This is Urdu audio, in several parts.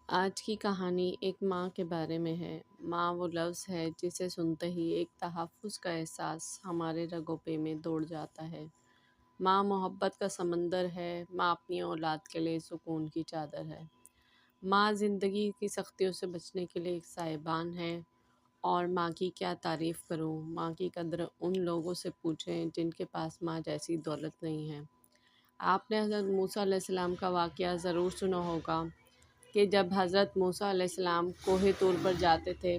آج کی کہانی ایک ماں کے بارے میں ہے۔ ماں وہ لفظ ہے جسے سنتے ہی ایک تحفظ کا احساس ہمارے رگوں پہ میں دوڑ جاتا ہے۔ ماں محبت کا سمندر ہے، ماں اپنی اولاد کے لیے سکون کی چادر ہے۔ ماں زندگی کی سختیوں سے بچنے کے لیے ایک سائبان ہے، اور ماں کی کیا تعریف کروں۔ ماں کی قدر ان لوگوں سے پوچھیں جن کے پاس ماں جیسی دولت نہیں ہے۔ آپ نے حضرت موسیٰ علیہ السلام کا واقعہ ضرور سنا ہوگا کہ جب حضرت موسیٰ علیہ السلام کوہ طور پر جاتے تھے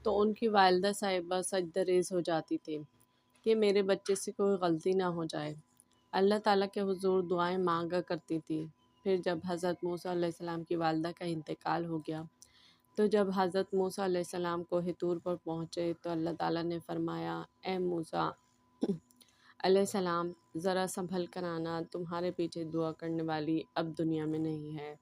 تو ان کی والدہ صاحبہ سجدہ ریز ہو جاتی تھی کہ میرے بچے سے کوئی غلطی نہ ہو جائے۔ اللہ تعالیٰ کے حضور دعائیں مانگا کرتی تھی۔ پھر جب حضرت موسیٰ علیہ السلام کی والدہ کا انتقال ہو گیا تو جب حضرت موسیٰ علیہ السلام کوہ طور پر پہنچے تو اللہ تعالیٰ نے فرمایا، اے موسیٰ علیہ السلام، ذرا سنبھل کر آنا، تمہارے پیچھے دعا کرنے والی اب دنیا میں نہیں ہے۔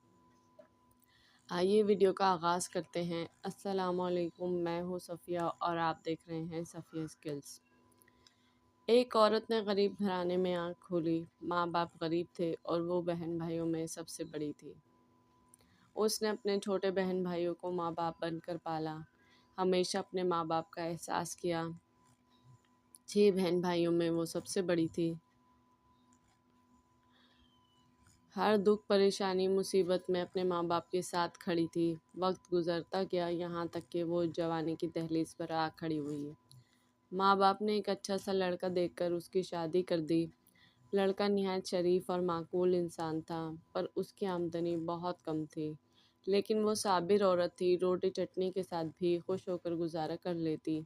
آئیے ویڈیو کا آغاز کرتے ہیں۔ السلام علیکم، میں ہوں صفیہ اور آپ دیکھ رہے ہیں صفیہ اسکلز۔ ایک عورت نے غریب گھرانے میں آنکھ کھولی۔ ماں باپ غریب تھے اور وہ بہن بھائیوں میں سب سے بڑی تھی۔ اس نے اپنے چھوٹے بہن بھائیوں کو ماں باپ بن کر پالا، ہمیشہ اپنے ماں باپ کا احساس کیا۔ 6 بہن بھائیوں میں وہ سب سے بڑی تھی۔ ہر دکھ پریشانی مصیبت میں اپنے ماں باپ کے ساتھ کھڑی تھی۔ وقت گزرتا گیا، یہاں تک کہ وہ جوانی کی دہلیز پر آ کھڑی ہوئی۔ ماں باپ نے ایک اچھا سا لڑکا دیکھ کر اس کی شادی کر دی۔ لڑکا نہایت شریف اور معقول انسان تھا، پر اس کی آمدنی بہت کم تھی۔ لیکن وہ صابر عورت تھی، روٹی چٹنی کے ساتھ بھی خوش ہو کر گزارا کر لیتی۔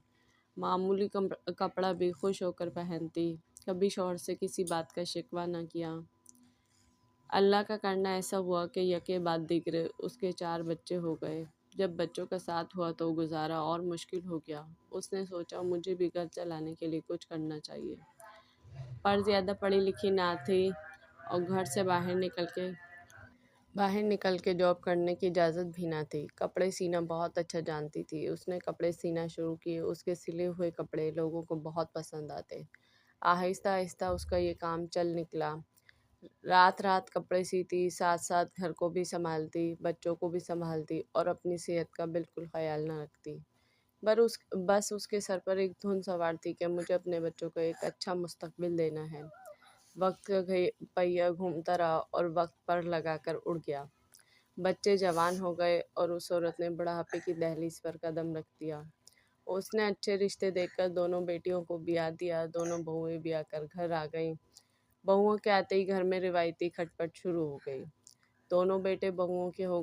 معمولی کپڑا بھی خوش ہو کر پہنتی، کبھی شوہر سے کسی بات کا شکوہ نہ کیا۔ اللہ کا کرنا ایسا ہوا کہ یکے بعد دیگرے اس کے 4 بچے ہو گئے۔ جب بچوں کا ساتھ ہوا تو گزارا اور مشکل ہو گیا۔ اس نے سوچا مجھے بھی گھر چلانے کے لیے کچھ کرنا چاہیے، پر زیادہ پڑھی لکھی نہ تھی اور گھر سے باہر نکل کے جاب کرنے کی اجازت بھی نہ تھی۔ کپڑے سینا بہت اچھا جانتی تھی۔ اس نے کپڑے سینا شروع کیے۔ اس کے سلے ہوئے کپڑے لوگوں کو بہت پسند آتے۔ آہستہ آہستہ اس کا یہ کام چل نکلا۔ رات رات کپڑے سیتی، ساتھ ساتھ گھر کو بھی سنبھالتی، بچوں کو بھی سنبھالتی اور اپنی صحت کا بالکل خیال نہ رکھتی۔ بس اس کے سر پر ایک دھن سوار تھی کہ مجھے اپنے بچوں کو ایک اچھا مستقبل دینا ہے۔ وقت کا پہیہ گھومتا رہا اور وقت پر لگا کر اڑ گیا۔ بچے جوان ہو گئے اور اس عورت نے بڑھاپے کی دہلیز پر قدم رکھ دیا۔ اس نے اچھے رشتے دیکھ کر دونوں بیٹیوں کو بیاہ دیا۔ دونوں بہویں بیاہ کر گھر آ گئیں۔ بہوؤں کے آتے ہی گھر میں روایتی کھٹپٹ شروع ہو گئی۔ دونوں بیٹے بہوؤں کے ہو